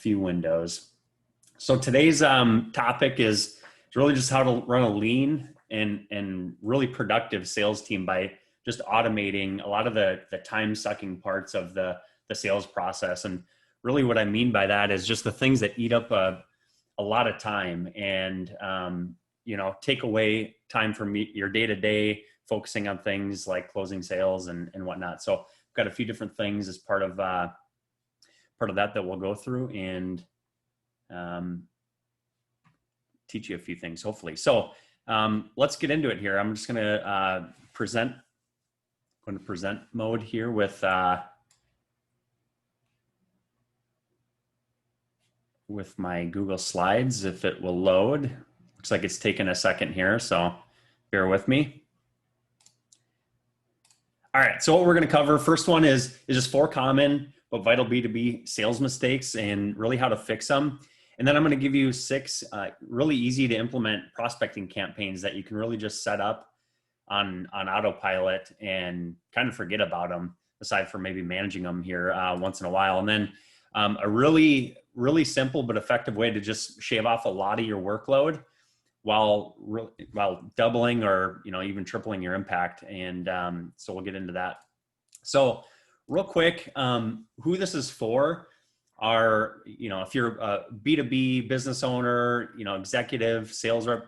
few windows. So today's topic is really just how to run a lean and really productive sales team by just automating a lot of the time-sucking parts of the sales process. And really what I mean by that is just the things that eat up a lot of time and take away time from your day-to-day, focusing on things like closing sales and whatnot. So I've got a few different things as part of that we'll go through and teach you a few things, hopefully. So let's get into it here. I'm just going to present mode here with my Google Slides, if it will load. Looks like it's taken a second here, so bear with me. All right, so what we're going to cover, first one is just 4 common but vital B2B sales mistakes and really how to fix them. And then I'm going to give you 6 really easy to implement prospecting campaigns that you can really just set up on autopilot and kind of forget about them, aside from maybe managing them here once in a while. And then a really simple but effective way to just shave off a lot of your workload while doubling or even tripling your impact. And so we'll get into that. So real quick, who this is for are, if you're a B2B business owner, executive, sales rep,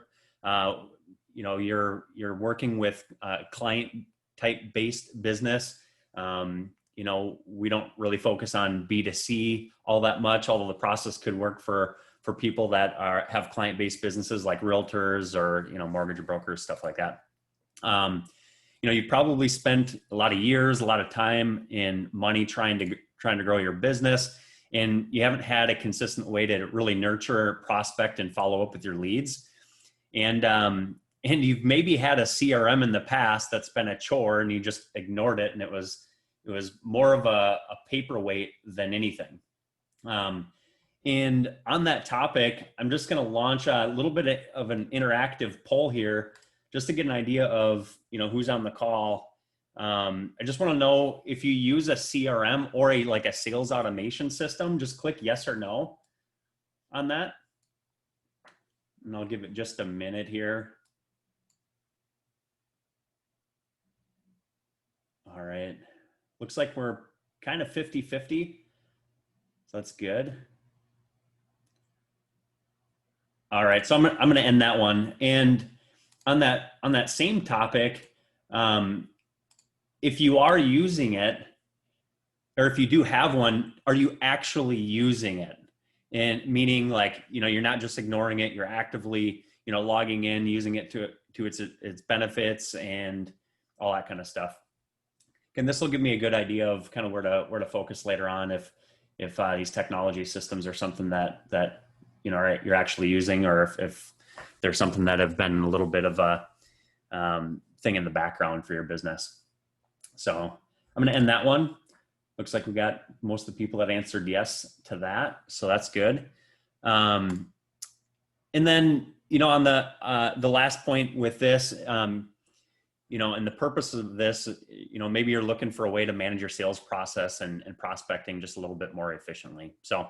you're working with client type based business. We don't really focus on B2C all that much, although the process could work for people that have client-based businesses like realtors or, mortgage brokers, stuff like that. You've probably spent a lot of years, a lot of time and money trying to grow your business, and you haven't had a consistent way to really nurture, prospect, and follow up with your leads. And you've maybe had a CRM in the past that's been a chore and you just ignored it, and it was more of a paperweight than anything. And on that topic, I'm just going to launch a little bit of an interactive poll here just to get an idea of, who's on the call. I just want to know if you use a CRM or a sales automation system. Just click yes or no on that. And I'll give it just a minute here. All right. Looks like we're kind of 50-50. So that's good. All right, so I'm going to end that one. And on that same topic, if you are using it, or if you do have one, are you actually using it? And meaning you're not just ignoring it, you're actively, logging in, using it to its benefits and all that kind of stuff. And this will give me a good idea of kind of where to focus later on if these technology systems are something that you're actually using, or if there's something that have been a little bit of a thing in the background for your business. So I'm going to end that one. Looks like we got most of the people that answered yes to that. So that's good. And then, on the last point with this, and the purpose of this, maybe you're looking for a way to manage your sales process and prospecting just a little bit more efficiently. So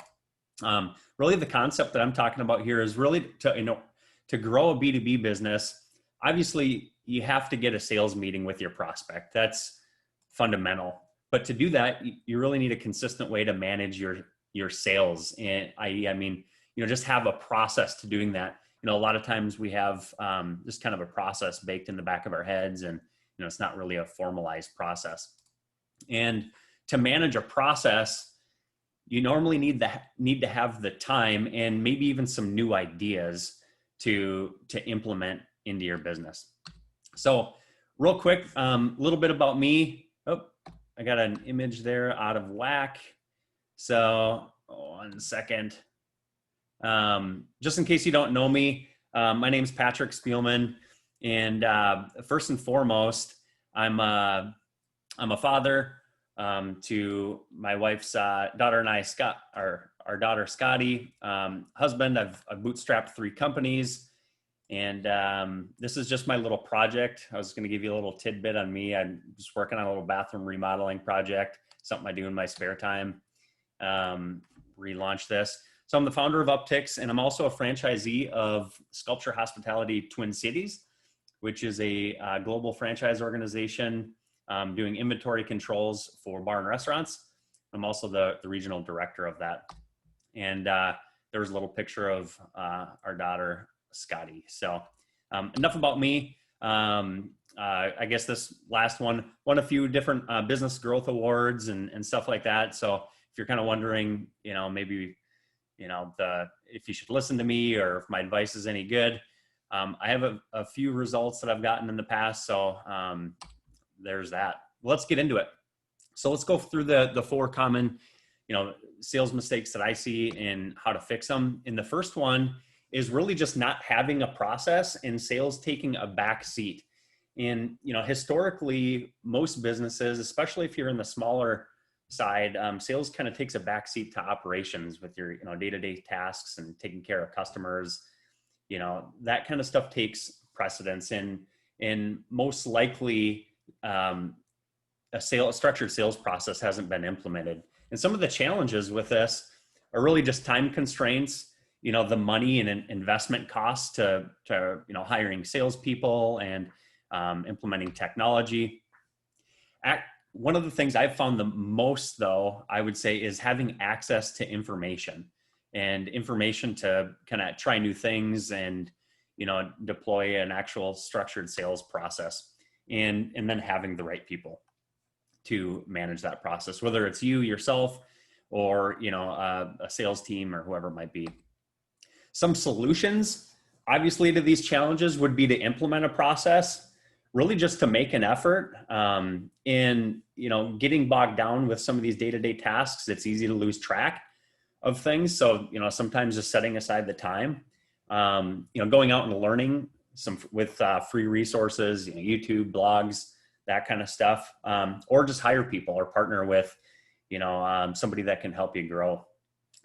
really the concept that I'm talking about here is really to grow a B2B business. Obviously you have to get a sales meeting with your prospect. That's fundamental. But to do that, you really need a consistent way to manage your sales. And just have a process to doing that. A lot of times we have just kind of a process baked in the back of our heads, and it's not really a formalized process. And to manage a process, you normally need to have the time and maybe even some new ideas to implement into your business. So real quick, a little bit about me. Oh, I got an image there out of whack. So 1 second. Just in case you don't know me, my name is Patrick Spielmann, and first and foremost, I'm a father to my wife's daughter and I, Scott, our daughter Scotty. Husband, I've bootstrapped 3 companies, and this is just my little project. I was going to give you a little tidbit on me. I'm just working on a little bathroom remodeling project, something I do in my spare time. Relaunch this. So I'm the founder of Uptics, and I'm also a franchisee of Sculpture Hospitality Twin Cities, which is a global franchise organization doing inventory controls for bar and restaurants. I'm also the regional director of that. And there was a little picture of our daughter, Scotty. So enough about me. I guess this last one won a few different business growth awards and stuff like that. So if you're kind of wondering, maybe, if you should listen to me or if my advice is any good, I have a few results that I've gotten in the past. So there's that. Let's get into it. So let's go through the 4 common, sales mistakes that I see and how to fix them. And the first one is really just not having a process and sales taking a back seat. And, historically, most businesses, especially if you're in the smaller side, sales kind of takes a back seat to operations with your, day-to-day tasks and taking care of customers. That kind of stuff takes precedence, and most likely a structured sales process hasn't been implemented. And some of the challenges with this are really just time constraints, the money and investment costs to hiring salespeople and implementing technology. One of the things I've found the most, though, I would say, is having access to information to kind of try new things and, deploy an actual structured sales process, and then having the right people to manage that process, whether it's you yourself or, a sales team or whoever it might be. Some solutions, obviously, to these challenges would be to implement a process, really just to make an effort. In getting bogged down with some of these day-to-day tasks, it's easy to lose track of things. So, sometimes just setting aside the time, going out and learning with free resources, YouTube, blogs, that kind of stuff, or just hire people or partner with, somebody that can help you grow.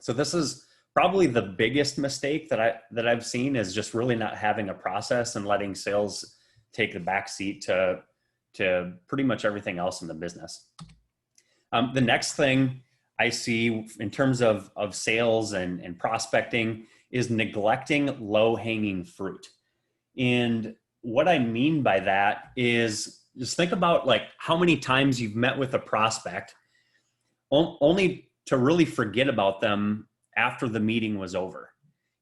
So this is probably the biggest mistake that I've seen, is just really not having a process and letting sales take the back seat to pretty much everything else in the business. The next thing I see in terms of sales and prospecting is neglecting low-hanging fruit. And what I mean by that is, just think about how many times you've met with a prospect only to really forget about them after the meeting was over.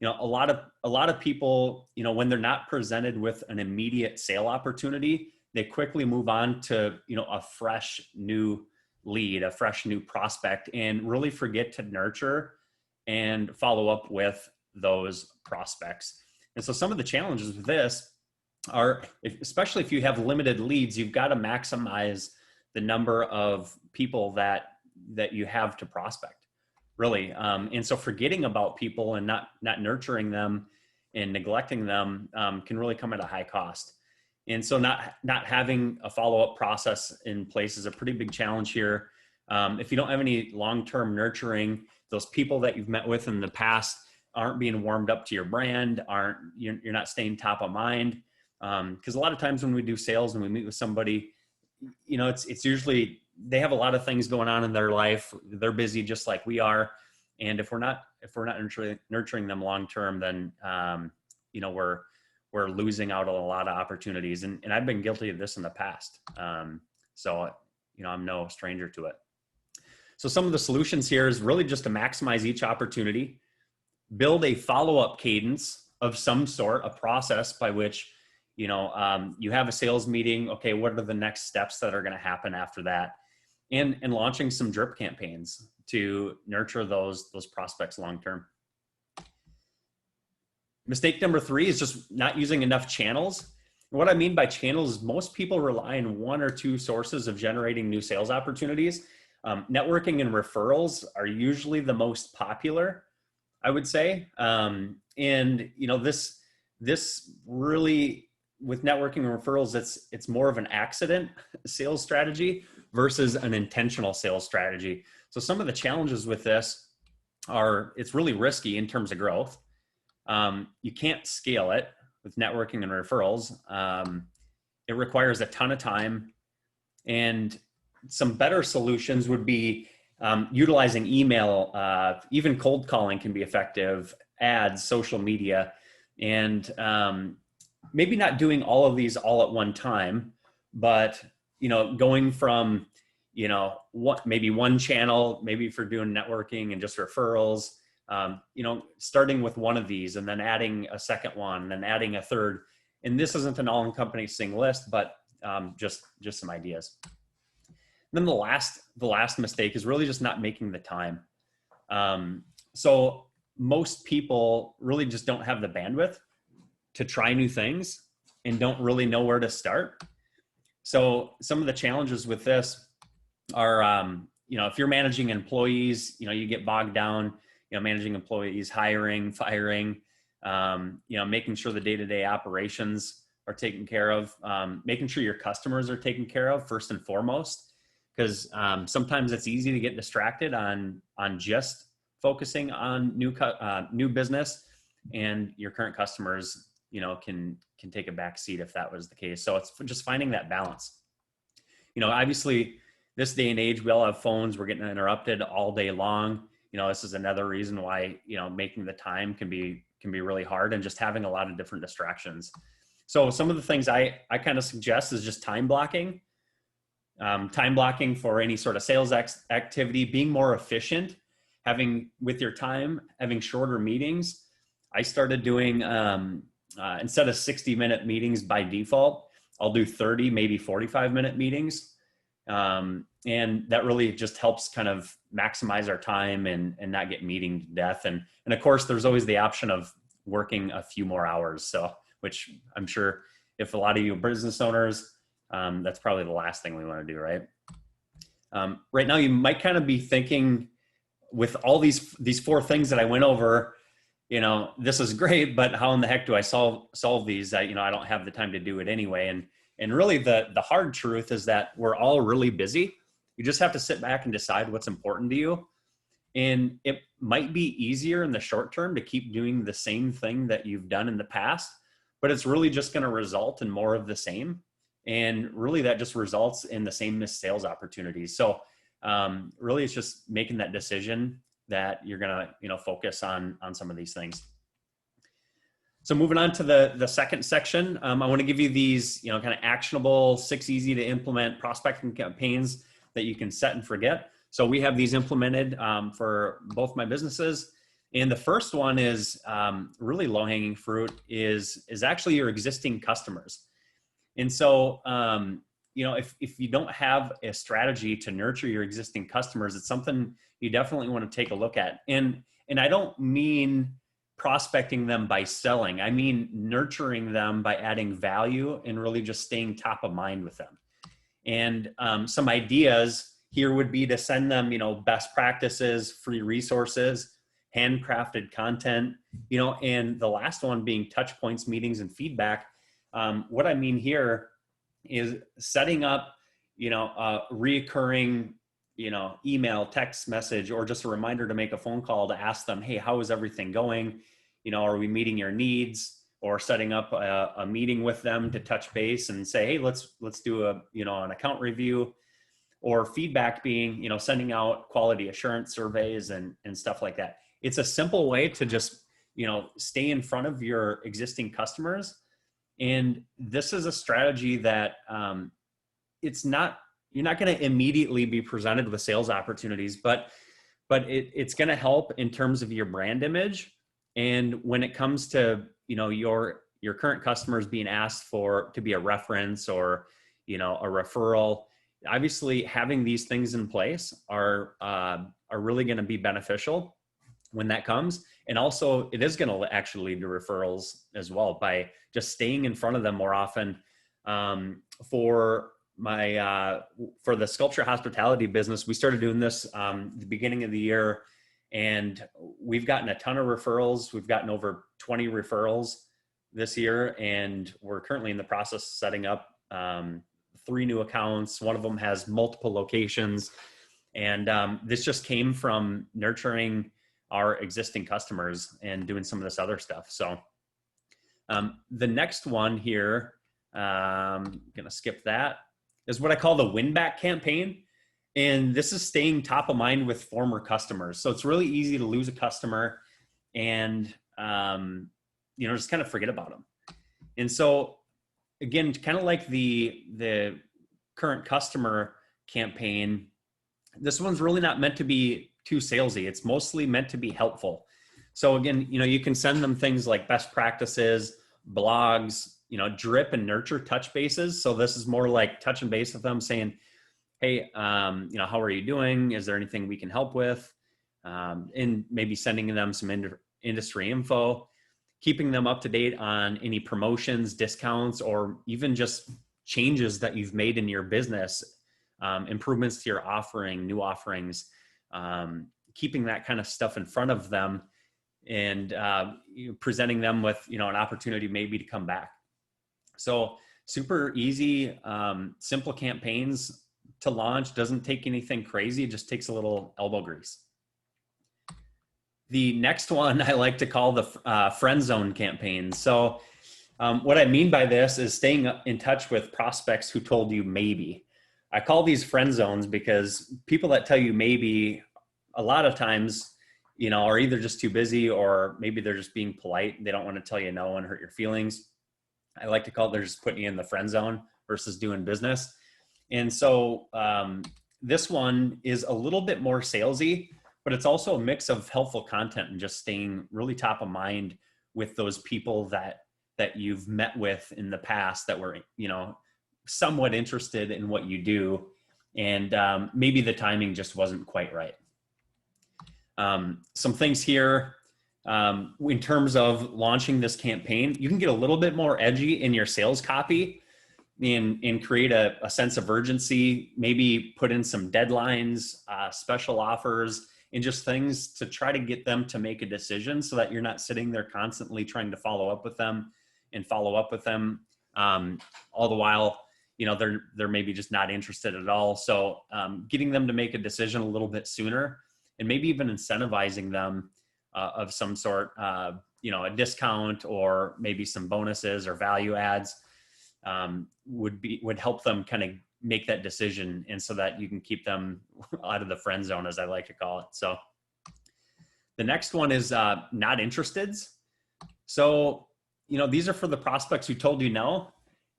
A lot of people, when they're not presented with an immediate sale opportunity, they quickly move on to, a fresh new lead, a fresh new prospect, and really forget to nurture and follow up with those prospects. And so some of the challenges with this are, especially if you have limited leads, you've got to maximize the number of people that you have to prospect, really. And so forgetting about people and not nurturing them and neglecting them can really come at a high cost. And so not having a follow-up process in place is a pretty big challenge here. If you don't have any long-term nurturing, those people that you've met with in the past aren't being warmed up to your brand, you're not staying top of mind. Because a lot of times when we do sales and we meet with somebody, it's usually they have a lot of things going on in their life. They're busy just like we are. And if we're not nurturing them long-term, then, we're losing out on a lot of opportunities. And I've been guilty of this in the past. So I'm no stranger to it. So some of the solutions here is really just to maximize each opportunity, build a follow-up cadence of some sort, a process by which, you have a sales meeting. Okay, what are the next steps that are going to happen after that? And launching some drip campaigns to nurture those prospects long-term. Mistake number 3 is just not using enough channels. What I mean by channels is most people rely on 1 or 2 sources of generating new sales opportunities. Networking and referrals are usually the most popular, I would say. This really, with networking and referrals, it's more of an accident sales strategy versus an intentional sales strategy. So some of the challenges with this are, it's really risky in terms of growth. You can't scale it with networking and referrals. It requires a ton of time, and some better solutions would be Utilizing email, even cold calling can be effective, ads, social media, and maybe not doing all of these all at one time, but, going from, maybe one channel, maybe for doing networking and just referrals, starting with one of these and then adding a second one and then adding a third. And this isn't an all-encompassing list, but just some ideas. And then the last mistake is really just not making the time. So most people really just don't have the bandwidth to try new things and don't really know where to start. So some of the challenges with this are, if you're managing employees, you get bogged down, managing employees, hiring, firing, making sure the day-to-day operations are taken care of, making sure your customers are taken care of first and foremost, because sometimes it's easy to get distracted on just focusing on new business, and your current customers, can take a back seat if that was the case. So it's just finding that balance. Obviously this day and age, we all have phones, we're getting interrupted all day long. This is another reason why, making the time can be really hard, and just having a lot of different distractions. So some of the things I kind of suggest is just time blocking for any sort of sales activity, being more efficient, having shorter meetings. I started doing, instead of 60-minute meetings by default, I'll do 30, maybe 45-minute meetings. And that really just helps kind of maximize our time and not get meeting to death. And of course, there's always the option of working a few more hours. So, which I'm sure if a lot of you are business owners, that's probably the last thing we want to do, right? Right now, you might kind of be thinking, with all these four things that I went over, this is great, but how in the heck do I solve these? I don't have the time to do it anyway. And really the hard truth is that we're all really busy. You just have to sit back and decide what's important to you. And it might be easier in the short term to keep doing the same thing that you've done in the past, but it's really just going to result in more of the same. And really that just results in the same missed sales opportunities. So really it's just making that decision that you're going to, focus on some of these things. So moving on to the second section, I want to give you these, kind of actionable 6 easy to implement prospecting campaigns that you can set and forget. So we have these implemented for both my businesses. And the first one is really low-hanging fruit is actually your existing customers. And so, if you don't have a strategy to nurture your existing customers, it's something you definitely want to take a look at. And I don't mean prospecting them by selling. I mean nurturing them by adding value and really just staying top of mind with them. And some ideas here would be to send them, best practices, free resources, handcrafted content, and the last one being touch points, meetings, and feedback. What I mean here is setting up, a reoccurring, email, text message, or just a reminder to make a phone call to ask them, hey, how is everything going? Are we meeting your needs? Or setting up a meeting with them to touch base and say, hey, let's do an account review. Or feedback being, sending out quality assurance surveys and stuff like that. It's a simple way to just, stay in front of your existing customers. And this is a strategy that you're not going to immediately be presented with sales opportunities, but it's going to help in terms of your brand image. And when it comes to, your current customers being asked to be a reference or, a referral, obviously having these things in place are really going to be beneficial when that comes. And also it is going to actually lead to referrals as well by just staying in front of them more often. For the sculpture hospitality business, we started doing this the beginning of the year, and we've gotten a ton of referrals. We've gotten over 20 referrals this year, and we're currently in the process of setting up 3 new accounts. One of them has multiple locations, and this just came from nurturing our existing customers and doing some of this other stuff. So the next one here, I'm going to skip that, is what I call the win back campaign. And this is staying top of mind with former customers. So it's really easy to lose a customer and, just kind of forget about them. And so again, kind of like the current customer campaign, this one's really not meant to be too salesy. It's mostly meant to be helpful. So again, you can send them things like best practices, blogs, drip and nurture touch bases. So this is more like touching base with them saying, hey, how are you doing? Is there anything we can help with? And maybe sending them some industry info, keeping them up to date on any promotions, discounts, or even just changes that you've made in your business, improvements to your offering, new offerings, keeping that kind of stuff in front of them and presenting them with, an opportunity maybe to come back. So super easy, simple campaigns to launch. Doesn't take anything crazy. It just takes a little elbow grease. The next one I like to call the Friendzone campaigns. So what I mean by this is staying in touch with prospects who told you maybe. I call these friend zones because people that tell you maybe a lot of times, are either just too busy or maybe they're just being polite. They don't want to tell you no and hurt your feelings. I like to call it, they're just putting you in the friend zone versus doing business. And so this one is a little bit more salesy, but it's also a mix of helpful content and just staying really top of mind with those people that you've met with in the past that were, somewhat interested in what you do. And maybe the timing just wasn't quite right. Some things here in terms of launching this campaign, you can get a little bit more edgy in your sales copy and create a sense of urgency, maybe put in some deadlines, special offers, and just things to try to get them to make a decision so that you're not sitting there constantly trying to follow up with them all the while, they're maybe just not interested at all. So getting them to make a decision a little bit sooner and maybe even incentivizing them of some sort, a discount or maybe some bonuses or value adds would help them kind of make that decision, and so that you can keep them out of the friend zone, as I like to call it. So the next one is not interesteds. So, these are for the prospects who told you no.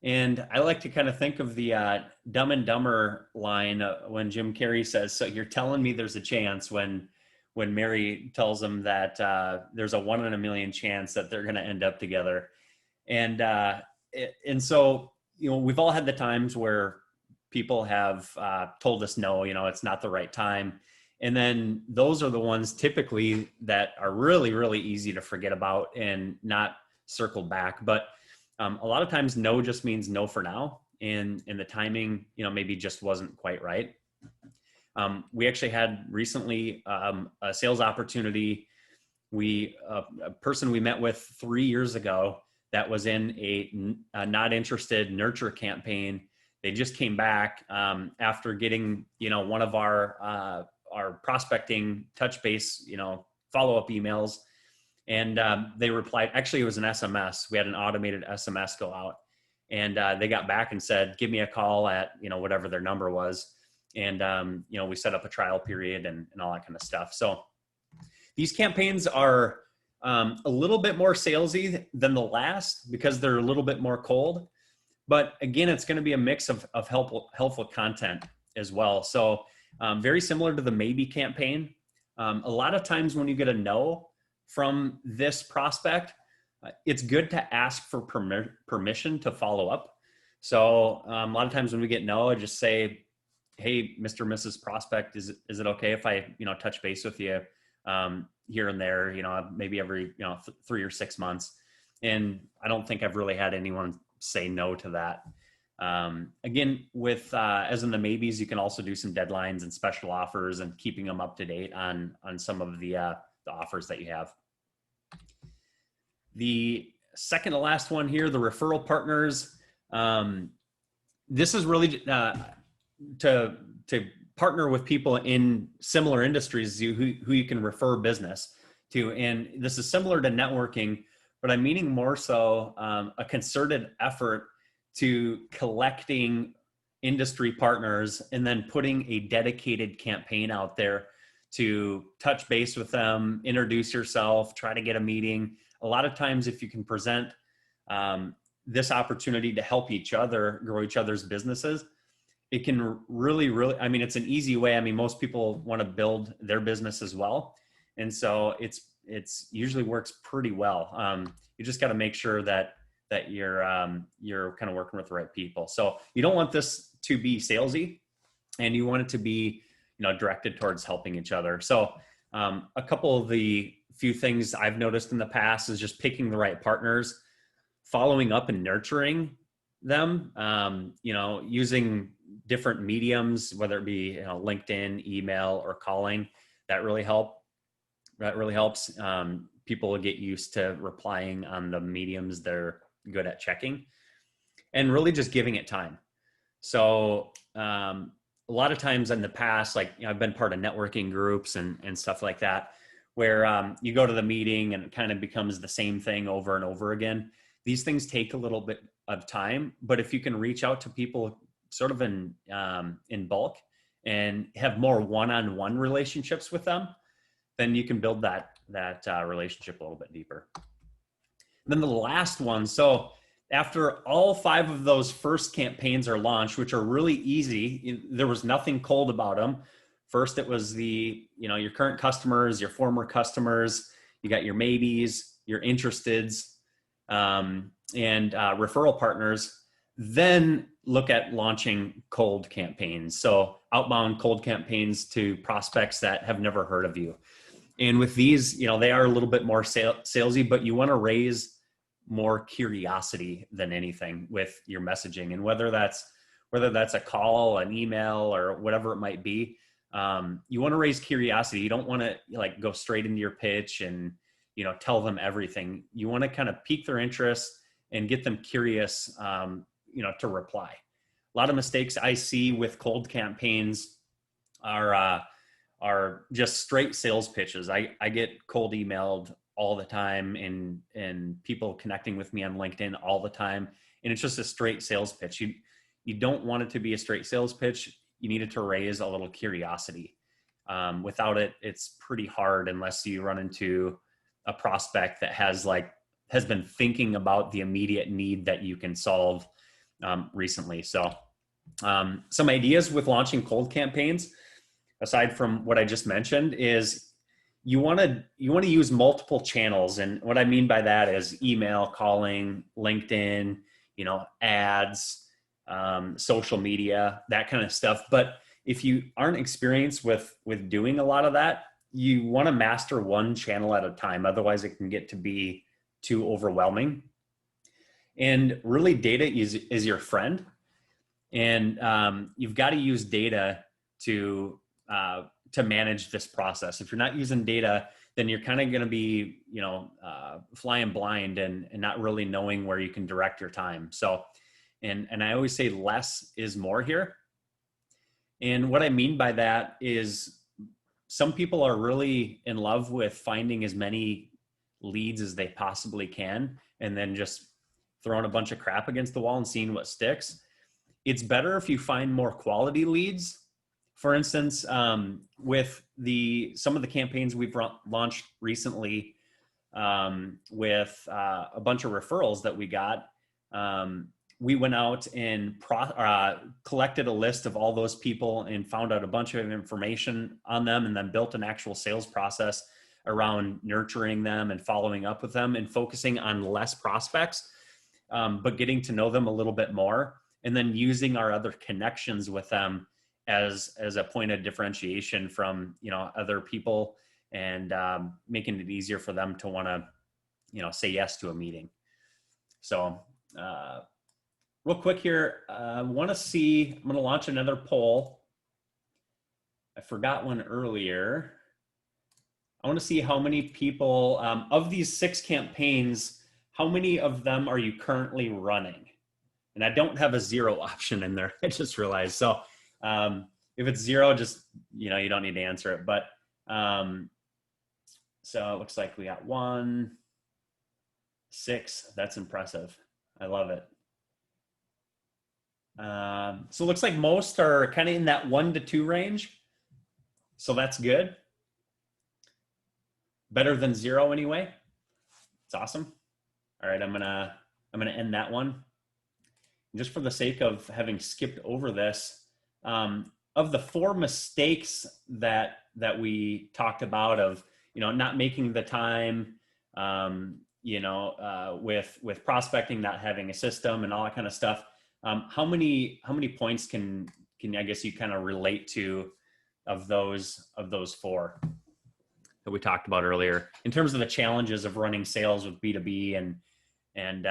And I like to kind of think of the Dumb and Dumber line when Jim Carrey says, so you're telling me there's a chance, when Mary tells him that there's a 1 in a million chance that they're going to end up together. And so, we've all had the times where people have told us, no, it's not the right time. And then those are the ones typically that are really, really easy to forget about and not circle back. But a lot of times no just means no for now. And the timing, maybe just wasn't quite right. We actually had recently a sales opportunity. A person we met with 3 years ago that was in a not interested nurture campaign. They just came back after getting, one of our prospecting touch base, follow-up emails. And they replied, actually it was an SMS. We had an automated SMS go out, and they got back and said, give me a call at, whatever their number was. And, we set up a trial period and all that kind of stuff. So these campaigns are a little bit more salesy than the last because they're a little bit more cold. But again, it's going to be a mix of helpful content as well. So very similar to the maybe campaign. A lot of times when you get a no from this prospect, it's good to ask for permission to follow up. So a lot of times when we get no, I just say, hey, Mr. or Mrs. Prospect, is it okay if I, touch base with you here and there, maybe every, 3 or 6 months. And I don't think I've really had anyone say no to that. Again, with, as in the maybes, you can also do some deadlines and special offers and keeping them up to date on some of the offers that you have. The second to last one here, the referral partners. This is really to partner with people in similar industries who you can refer business to. And this is similar to networking, but I'm meaning more so a concerted effort to collecting industry partners, and then putting a dedicated campaign out there to touch base with them, introduce yourself, try to get a meeting. A lot of times, if you can present this opportunity to help each other grow each other's businesses, it can really, I mean, it's an easy way. I mean, most people want to build their business as well. And so it's usually works pretty well. You just got to make sure that you're kind of working with the right people. So you don't want this to be salesy, and you want it to be, directed towards helping each other. So a couple of the few things I've noticed in the past is just picking the right partners, following up and nurturing them, using different mediums, whether it be LinkedIn, email, or calling. That really helps. People will get used to replying on the mediums they're good at checking, and really just giving it time. So a lot of times in the past, like I've been part of networking groups and stuff like that, where you go to the meeting and it kind of becomes the same thing over and over again. These things take a little bit of time, but if you can reach out to people sort of in bulk and have more one-on-one relationships with them, then you can build that relationship a little bit deeper. And then the last one, so after all 5 of those first campaigns are launched, which are really easy, there was nothing cold about them. First, it was your current customers, your former customers, you got your maybes, your interesteds, and referral partners. Then look at launching cold campaigns. So outbound cold campaigns to prospects that have never heard of you. And with these, they are a little bit more salesy, but you want to raise more curiosity than anything with your messaging. And whether that's a call, an email, or whatever it might be, you want to raise curiosity. You don't want to go straight into your pitch and tell them everything. You want to kind of pique their interest and get them curious, to reply. A lot of mistakes I see with cold campaigns are just straight sales pitches. I get cold emailed all the time, and people connecting with me on LinkedIn all the time. And it's just a straight sales pitch. You don't want it to be a straight sales pitch. You need it to raise a little curiosity. Without it, it's pretty hard unless you run into a prospect that has been thinking about the immediate need that you can solve recently. So some ideas with launching cold campaigns, aside from what I just mentioned, is you want to use multiple channels. And what I mean by that is email, calling, LinkedIn, ads, social media, that kind of stuff. But if you aren't experienced with doing a lot of that, you want to master one channel at a time. Otherwise it can get to be too overwhelming. And really, data is your friend. And you've got to use data to manage this process. If you're not using data, then you're kind of going to be, flying blind and not really knowing where you can direct your time. So, and I always say less is more here. And what I mean by that is some people are really in love with finding as many leads as they possibly can, and then just throwing a bunch of crap against the wall and seeing what sticks. It's better if you find more quality leads. For instance, with some of the campaigns we've launched recently, with a bunch of referrals that we got, we went out and collected a list of all those people and found out a bunch of information on them, and then built an actual sales process around nurturing them and following up with them and focusing on less prospects, but getting to know them a little bit more, and then using our other connections with them as a point of differentiation from other people, and making it easier for them to want to say yes to a meeting. So real quick here, I'm going to launch another poll. I forgot one earlier. I want to see how many people of these 6 campaigns, how many of them are you currently running? And I don't have a 0 option in there. I just realized. So if it's 0, just, you don't need to answer it. But so it looks like we got 1, 6. That's impressive. I love it. So it looks like most are kind of in that 1 to 2 range. So that's good. Better than 0 anyway. It's awesome. All right, I'm gonna end that one. Just for the sake of having skipped over this, of the 4 mistakes that we talked about, of not making the time, with prospecting, not having a system, and all that kind of stuff. How many points can I guess you kind of relate to of those 4 that we talked about earlier in terms of the challenges of running sales with B2B and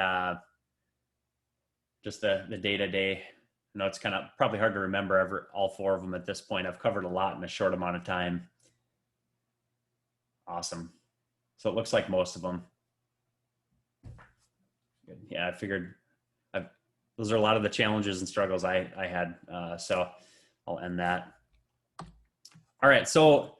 just the day-to-day? I know it's kind of probably hard to remember all 4 of them at this point. I've covered a lot in a short amount of time. Awesome. So it looks like most of them. Good. Yeah, I figured those are a lot of the challenges and struggles I had. So I'll end that. All right. So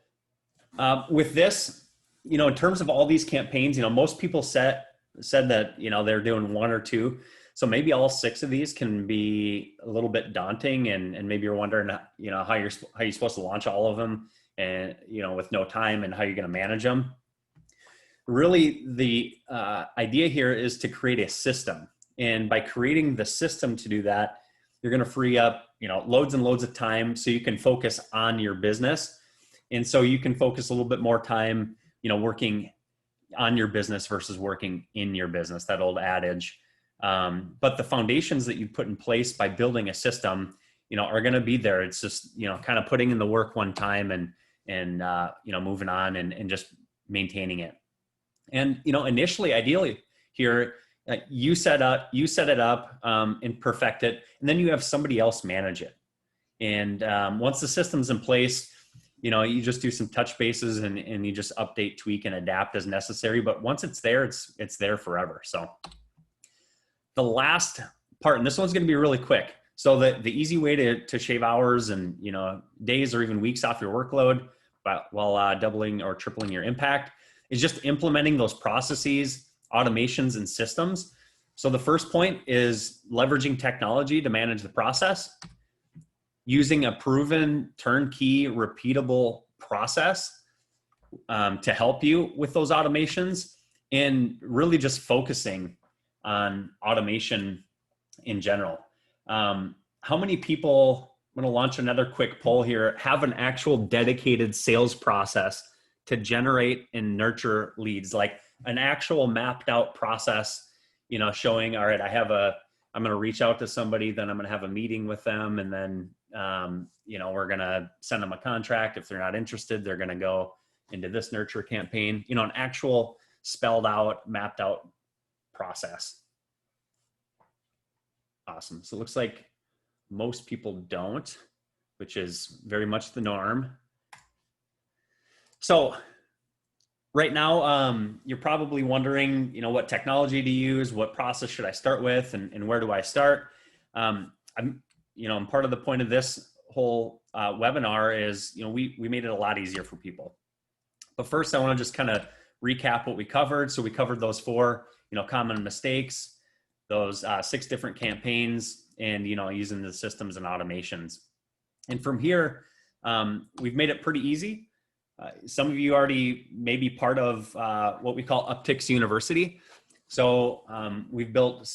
with this, in terms of all these campaigns, most people said that, they're doing 1 or 2. So maybe all 6 of these can be a little bit daunting, and maybe you're wondering, how you're supposed to launch all of them, and, with no time, and how you're going to manage them. Really, the idea here is to create a system. And by creating the system to do that, you're going to free up, loads and loads of time so you can focus on your business. And so you can focus a little bit more time, working on your business versus working in your business, that old adage. But the foundations that you put in place by building a system, are going to be there. It's just, kind of putting in the work one time and moving on and just maintaining it. And, initially, ideally here, you set it up and perfect it, and then you have somebody else manage it. And once the system's in place, you just do some touch bases and you just update, tweak, and adapt as necessary. But once it's there, it's there forever. So the last part, and this one's going to be really quick. So the easy way to shave hours and days or even weeks off your workload, while doubling or tripling your impact, is just implementing those processes, automations, and systems. So the first point is leveraging technology to manage the process, using a proven, turnkey, repeatable process to help you with those automations, and really just focusing on automation in general. How many people, I'm going to launch another quick poll here, have an actual dedicated sales process to generate and nurture leads, like an actual mapped out process, showing, all right, I'm going to reach out to somebody, then I'm going to have a meeting with them, and then, we're going to send them a contract. If they're not interested, they're going to go into this nurture campaign, an actual spelled out, mapped out process. Awesome. So it looks like most people don't, which is very much the norm. So right now, you're probably wondering, what technology to use, what process should I start with, and where do I start? I'm part of the point of this whole webinar is, we made it a lot easier for people. But first, I want to just kind of recap what we covered. So we covered those 4, common mistakes, those 6 different campaigns, and, using the systems and automations. And from here, we've made it pretty easy. Some of you already may be part of what we call Uptics University. So we've built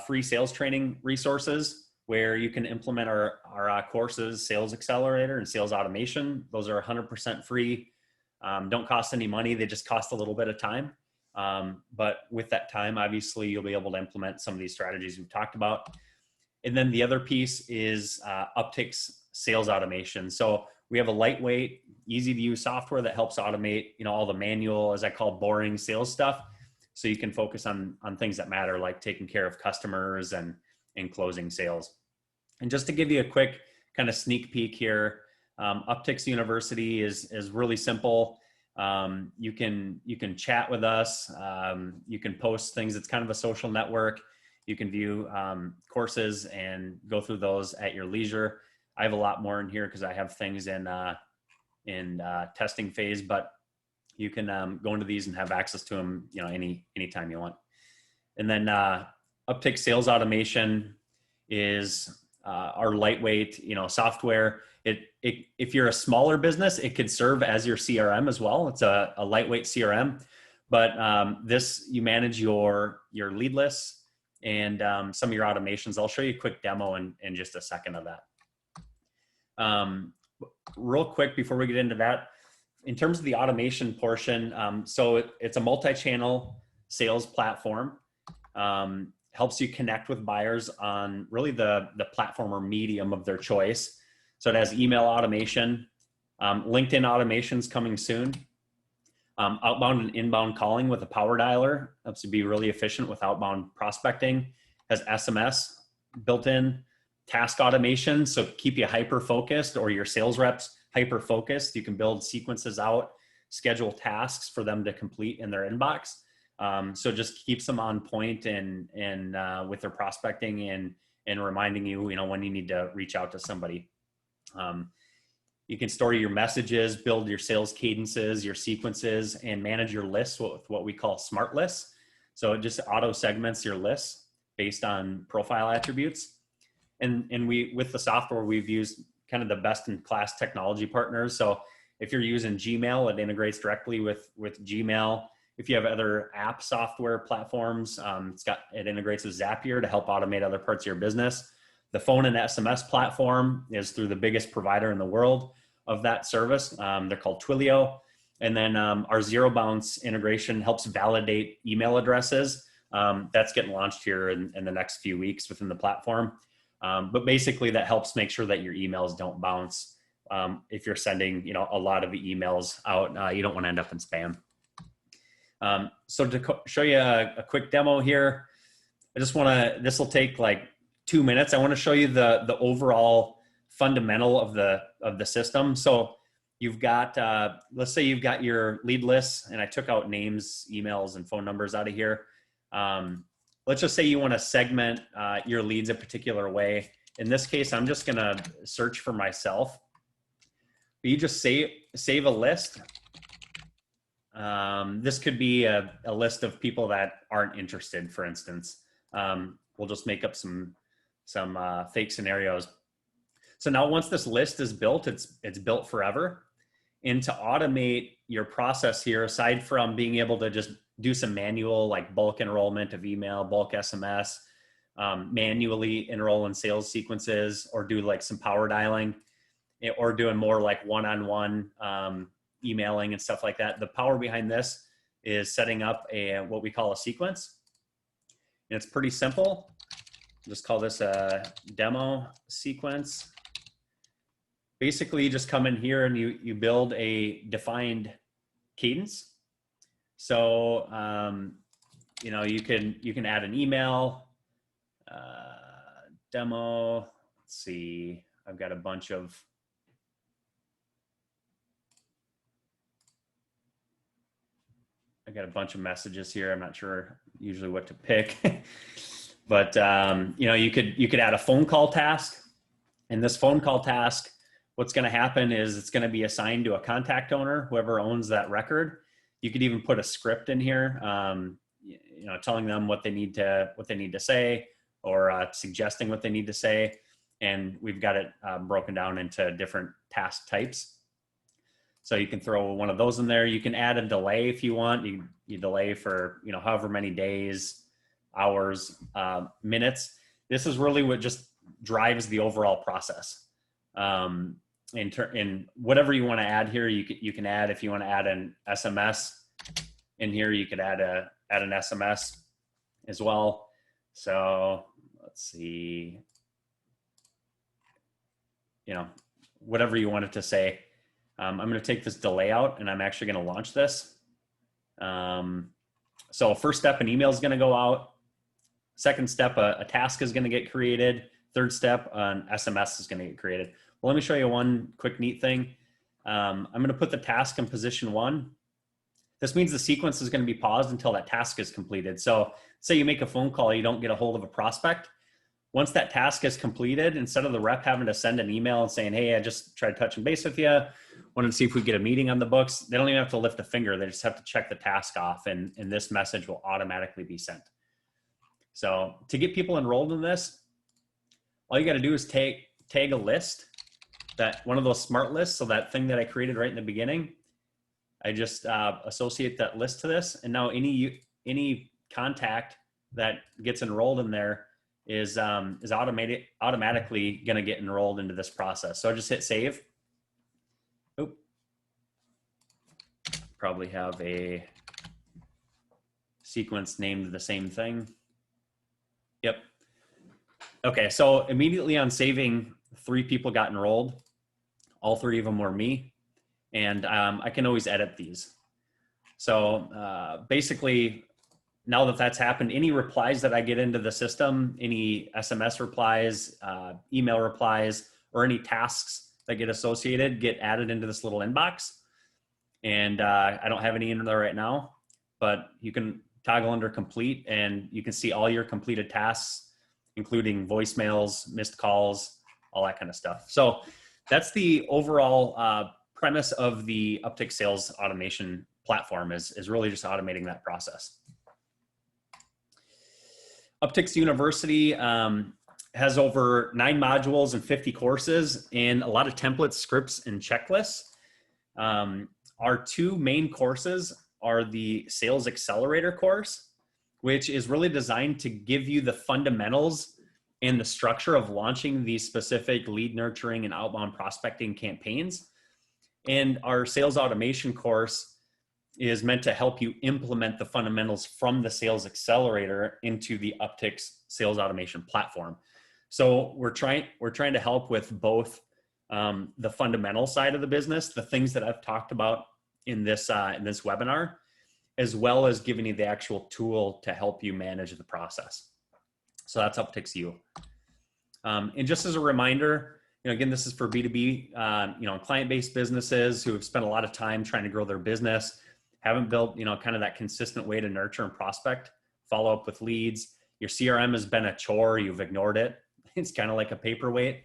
free sales training resources where you can implement our courses, Sales Accelerator and Sales Automation. Those are 100% free, don't cost any money. They just cost a little bit of time. But with that time, obviously, you'll be able to implement some of these strategies we've talked about. And then the other piece is Uptics Sales Automation. So we have a lightweight, easy to use software that helps automate, all the manual, as I call, boring sales stuff. So you can focus on things that matter, like taking care of customers and closing sales. And just to give you a quick kind of sneak peek here, Uptics University is really simple. You can chat with us. You can post things. It's kind of a social network. You can view courses and go through those at your leisure. I have a lot more in here because I have things in testing phase, but you can go into these and have access to them, anytime you want. And then Uptick Sales Automation is our lightweight, software. If you're a smaller business, it could serve as your CRM as well. It's a lightweight CRM, but you manage your lead lists and some of your automations. I'll show you a quick demo in just a second of that. Real quick before we get into that, in terms of the automation portion, so it's a multi-channel sales platform. Helps you connect with buyers on really the platform or medium of their choice. So it has email automation, LinkedIn automations coming soon, outbound and inbound calling with a power dialer. Helps you be really efficient with outbound prospecting. Has SMS built in, task automation, so keep you hyper focused, or your sales reps hyper focused. You can build sequences out, schedule tasks for them to complete in their inbox. So just keeps them on point and with their prospecting and reminding you, when you need to reach out to somebody. You can store your messages, build your sales cadences, your sequences, and manage your lists with what we call smart lists. So it just auto segments your lists based on profile attributes. And with the software, we've used kind of the best in class technology partners. So if you're using Gmail, it integrates directly with Gmail. If you have other app software platforms, it integrates with Zapier to help automate other parts of your business. The phone and SMS platform is through the biggest provider in the world of that service. They're called Twilio. And then our Zero Bounce integration helps validate email addresses. That's getting launched here in the next few weeks within the platform. But basically that helps make sure that your emails don't bounce. If you're sending, a lot of emails out, you don't want to end up in spam. So to show you a quick demo here, this will take like 2 minutes. I want to show you the overall fundamental of the system. So you've got, let's say you've got your lead lists, and I took out names, emails, and phone numbers out of here. Let's just say you want to segment your leads a particular way. In this case, I'm just going to search for myself. You just save a list. This could be a list of people that aren't interested, for instance. We'll just make up some fake scenarios. So now once this list is built, it's built forever. And to automate your process here, aside from being able to just do some manual, like bulk enrollment of email, bulk SMS, manually enroll in sales sequences, or do like some power dialing, or doing more like one-on-one emailing and stuff like that. The power behind this is setting up what we call a sequence. And it's pretty simple. Just call this a demo sequence. Basically, you just come in here and you build a defined cadence. So, you can add an email, demo. Let's see, I've got a bunch of messages here. I'm not sure usually what to pick, but you could add a phone call task. And this phone call task, what's going to happen is it's going to be assigned to a contact owner, whoever owns that record. You could even put a script in here, telling them what they need to say, or suggesting what they need to say. And we've got it broken down into different task types. So you can throw one of those in there. You can add a delay if you want. You delay for, however many days, hours, minutes. This is really what just drives the overall process. In whatever you want to add here, you can add. If you want to add an SMS in here, you could add an SMS as well. So let's see, whatever you want it to say. I'm going to take this delay out, and I'm actually going to launch this. So first step, an email is going to go out. Second step, a task is going to get created. Third step, an SMS is going to get created. Well, let me show you one quick neat thing. I'm going to put the task in position 1. This means the sequence is going to be paused until that task is completed. So say you make a phone call, you don't get a hold of a prospect. Once that task is completed, instead of the rep having to send an email and saying, hey, I just tried touching base with you, wanted to see if we get a meeting on the books, they don't even have to lift a finger. They just have to check the task off, and this message will automatically be sent. So to get people enrolled in this, all you got to do is tag a list, that one of those smart lists. So that thing that I created right in the beginning, I just associate that list to this. And now any contact that gets enrolled in there is automatically going to get enrolled into this process. So I just hit save. Oop. Probably have a sequence named the same thing. Yep. Okay, so immediately on saving, 3 people got enrolled. All 3 of them were me. And I can always edit these. So basically, now that that's happened, any replies that I get into the system, any SMS replies, email replies, or any tasks that get associated get added into this little inbox. And I don't have any in there right now, but you can toggle under complete and you can see all your completed tasks, including voicemails, missed calls, all that kind of stuff. So that's the overall premise of the Uptics sales automation platform is really just automating that process. Uptics University has over 9 modules and 50 courses and a lot of templates, scripts, and checklists. Our 2 main courses are the Sales Accelerator course, which is really designed to give you the fundamentals and the structure of launching these specific lead nurturing and outbound prospecting campaigns. And our Sales Automation course is meant to help you implement the fundamentals from the Sales Accelerator into the Uptics Sales Automation platform. So we're trying to help with both the fundamental side of the business, the things that I've talked about in this webinar, as well as giving you the actual tool to help you manage the process. So that's Uptics U. And just as a reminder, again, this is for B2B, client-based businesses who have spent a lot of time trying to grow their business, haven't built, kind of that consistent way to nurture and prospect, follow up with leads. Your CRM has been a chore, you've ignored it. It's kind of like a paperweight.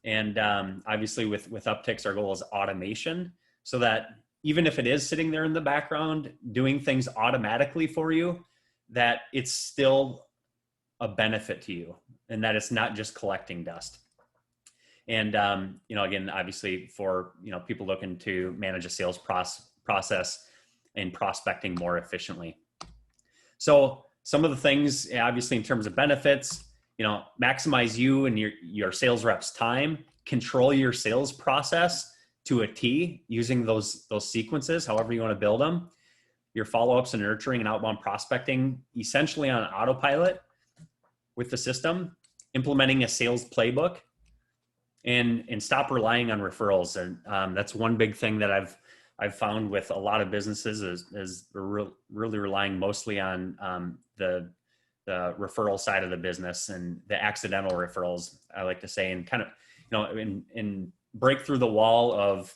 And obviously with Uptics, our goal is automation, so that even if it is sitting there in the background, doing things automatically for you, that it's still a benefit to you and that it's not just collecting dust. And, again, obviously for, people looking to manage a sales process and prospecting more efficiently. So some of the things, obviously in terms of benefits, maximize you and your sales reps' time, control your sales process to a T using those sequences, however you want to build them, your follow-ups and nurturing and outbound prospecting, essentially on autopilot with the system, implementing a sales playbook, and stop relying on referrals. And that's one big thing that I've found with a lot of businesses is really relying mostly on the referral side of the business and the accidental referrals, I like to say, and kind of, and break through the wall of,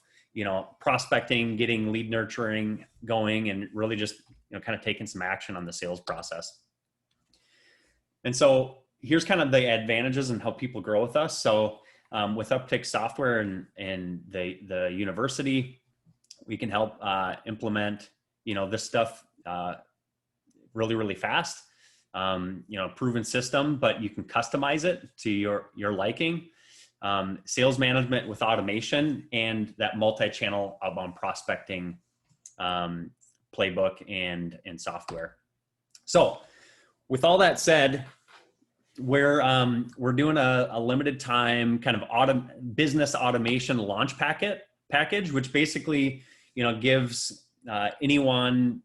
prospecting, getting lead nurturing going, and really just, kind of taking some action on the sales process. And so here's kind of the advantages and how people grow with us. So with Uptics software and the university, we can help implement, this stuff really, really fast. Proven system, but you can customize it to your liking. Sales management with automation and that multi-channel outbound prospecting playbook and software. So with all that said, we're doing a limited time kind of business automation launch package, which basically, gives anyone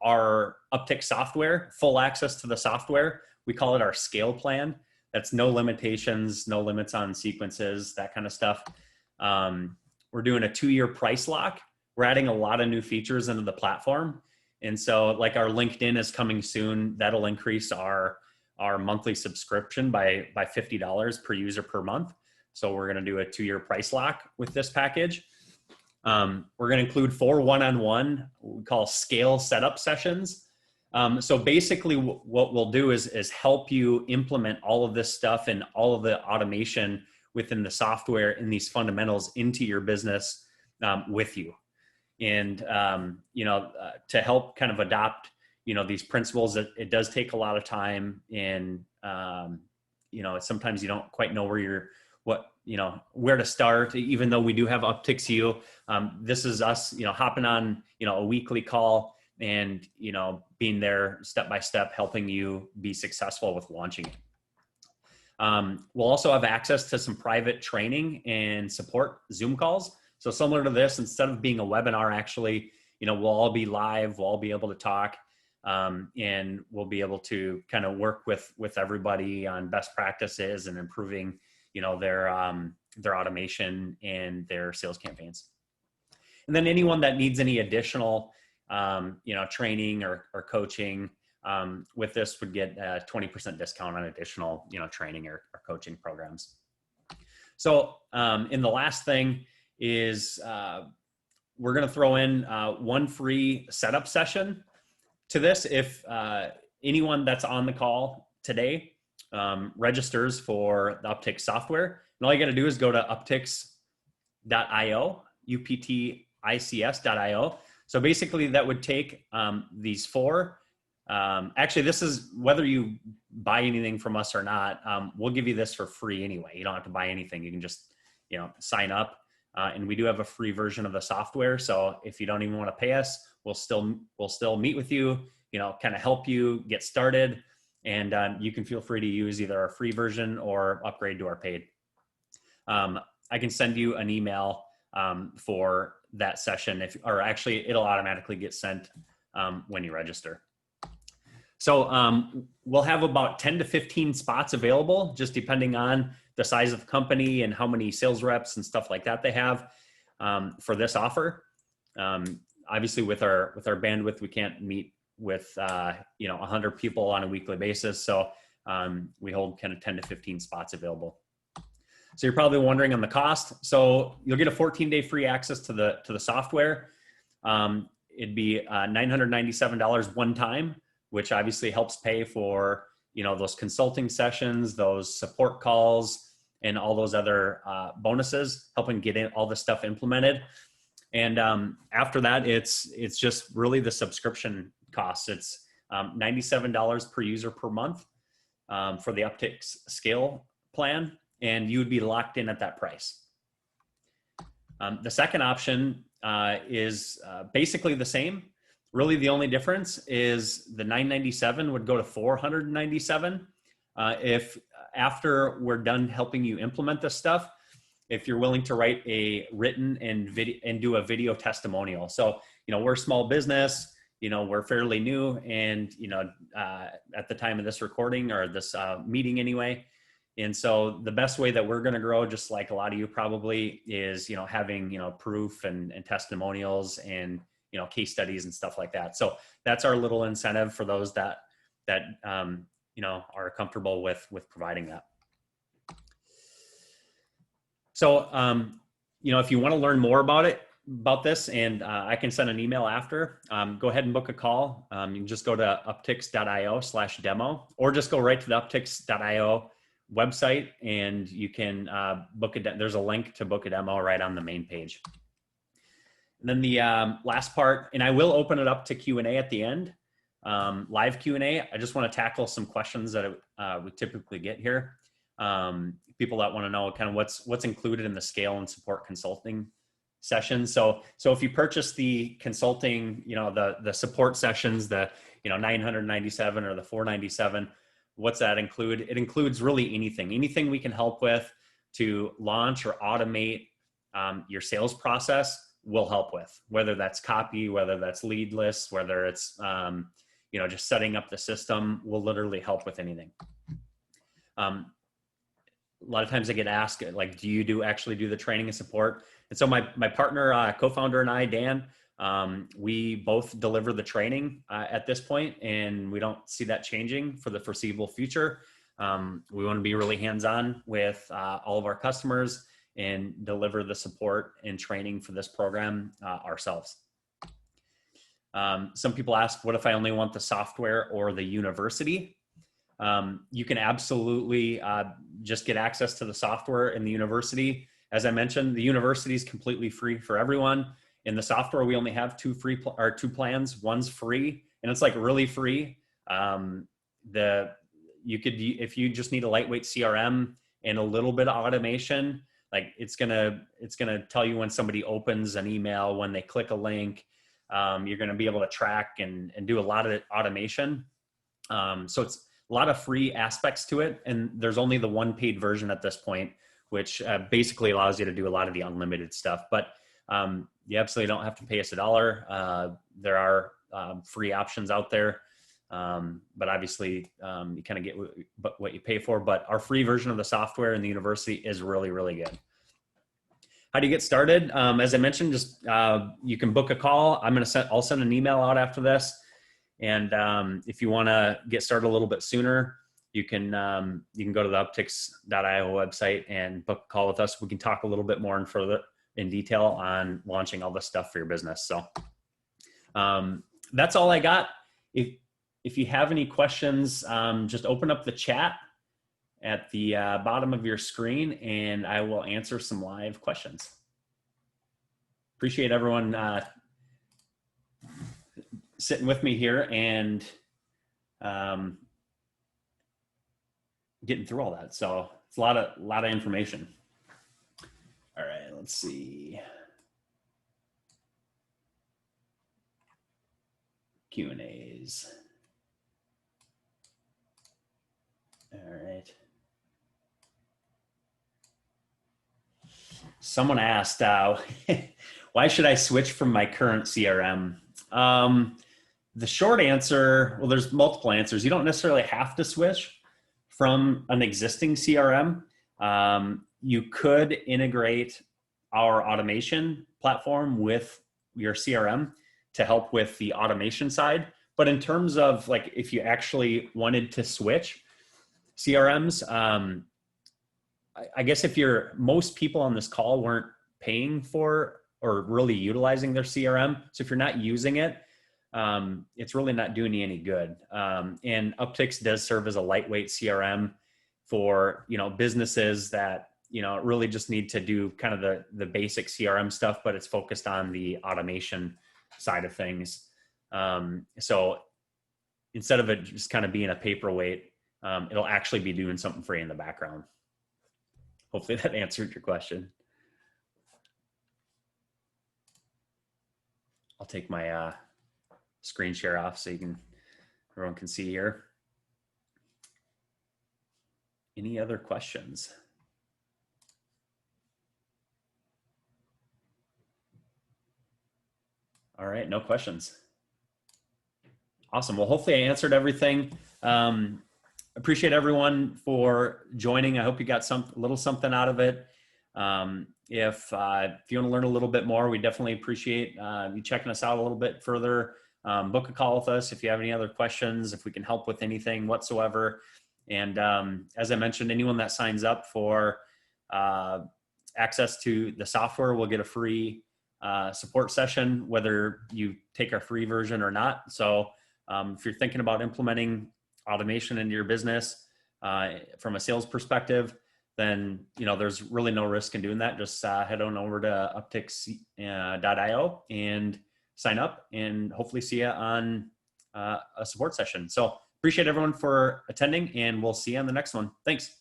our Uptics software, full access to the software. We call it our scale plan. That's no limitations, no limits on sequences, that kind of stuff. We're doing a 2-year price lock. We're adding a lot of new features into the platform. And so like our LinkedIn is coming soon, that'll increase our monthly subscription by $50 per user per month. So we're going to do a 2-year price lock with this package. We're going to include 4 one-on-one, what we call scale setup sessions. So basically what we'll do is help you implement all of this stuff and all of the automation within the software and these fundamentals into your business with you. And, to help kind of adopt, these principles, it does take a lot of time and, sometimes you don't quite know where to start, even though we do have Uptics U. This is us, hopping on, a weekly call and, being there step by step, helping you be successful with launching it. We'll also have access to some private training and support Zoom calls. So similar to this, instead of being a webinar, actually, we'll all be live, we'll all be able to talk, and we'll be able to kind of work with everybody on best practices and improving, their automation and their sales campaigns. And then anyone that needs any additional, training or coaching, with this would get a 20% discount on additional, training or coaching programs. So, and the last thing is, we're going to throw in one free setup session to this. If anyone that's on the call today registers for the Uptics software, and all you got to do is go to uptics.io, uptics.io. So basically that would take these four. Actually, this is whether you buy anything from us or not, we'll give you this for free anyway. You don't have to buy anything. You can just, sign up. And we do have a free version of the software. So if you don't even want to pay us, we'll still meet with you, kind of help you get started. And you can feel free to use either our free version or upgrade to our paid. I can send you an email for that session, or actually it'll automatically get sent when you register. So we'll have about 10 to 15 spots available, just depending on the size of the company and how many sales reps and stuff like that they have for this offer. Obviously with our bandwidth, we can't meet with 100 people on a weekly basis. So we hold kind of 10 to 15 spots available. So you're probably wondering on the cost. So you'll get a 14-day free access to the software. It'd be $997 one time, which obviously helps pay for, those consulting sessions, those support calls, and all those other bonuses, helping get all this stuff implemented. And after that, it's just really the subscription costs. It's $97 per user per month for the Uptics scale plan, and you would be locked in at that price. The second option is basically the same. Really, the only difference is the $997 would go to $497 if after we're done helping you implement this stuff, if you're willing to write a written and do a video testimonial. So, we're a small business, we're fairly new, and, at the time of this recording or this meeting anyway. And so the best way that we're going to grow, just like a lot of you probably, is, having, proof and testimonials and, case studies and stuff like that. So that's our little incentive for those that are comfortable with providing that. So, if you want to learn more about this, and I can send an email after, go ahead and book a call. You can just go to uptics.io/demo, or just go right to the uptics.io website, and you can book there's a link to book a demo right on the main page. And then the last part, and I will open it up to Q&A at the end, live Q&A. I just want to tackle some questions that we typically get here. People that want to know kind of what's included in the scale and support consulting sessions. So if you purchase the consulting, the support sessions, the $997 or the $497, what's that include? It includes really anything we can help with to launch or automate your sales process. Will help with, whether that's copy, whether that's lead lists, whether it's, just setting up the system. We'll literally help with anything. A lot of times I get asked, like, do you actually do the training and support? And so my partner, co-founder, and I, Dan, we both deliver the training at this point, and we don't see that changing for the foreseeable future. We want to be really hands-on with all of our customers and deliver the support and training for this program ourselves. Some people ask, what if I only want the software or the university? You can absolutely just get access to the software in the university. As I mentioned, the university is completely free for everyone. In the software, we only have two plans. One's free, and it's like really free. you could, if you just need a lightweight CRM and a little bit of automation, like it's gonna tell you when somebody opens an email, when they click a link. You're going to be able to track and do a lot of automation. So it's a lot of free aspects to it. And there's only the one paid version at this point, which basically allows you to do a lot of the unlimited stuff. But you absolutely don't have to pay us $1. There are free options out there. But obviously you kind of get what you pay for. But our free version of the software in the university is really, really good. How do you get started? As I mentioned, just you can book a call. I'll send an email out after this. And if you want to get started a little bit sooner, you can go to the Uptics.io website and book a call with us. We can talk a little bit more in detail on launching all this stuff for your business. So that's all I got. If you have any questions, just open up the chat at the bottom of your screen, and I will answer some live questions. Appreciate everyone sitting with me here and getting through all that. So it's a lot of information. All right, let's see. Q&As. All right. Someone asked, why should I switch from my current CRM? The short answer, well, there's multiple answers. You don't necessarily have to switch from an existing CRM. You could integrate our automation platform with your CRM to help with the automation side. But in terms of like, if you actually wanted to switch CRMs, I guess most people on this call weren't paying for or really utilizing their CRM. So if you're not using it, it's really not doing you any good. And Uptics does serve as a lightweight CRM for, businesses that, really just need to do kind of the basic CRM stuff, but it's focused on the automation side of things. So instead of it just kind of being a paperweight, it'll actually be doing something for you in the background. Hopefully that answered your question. I'll take my screen share off so everyone can see here. Any other questions? All right, no questions. Awesome. Well, hopefully I answered everything. Appreciate everyone for joining. I hope you got a little something out of it. If you want to learn a little bit more, we definitely appreciate you checking us out a little bit further. Book a call with us if you have any other questions, if we can help with anything whatsoever. And as I mentioned, anyone that signs up for access to the software will get a free support session, whether you take our free version or not. So if you're thinking about implementing automation into your business from a sales perspective, then there's really no risk in doing that. Just head on over to Uptics.io and sign up, and hopefully see you on a support session. So appreciate everyone for attending, and we'll see you on the next one. Thanks.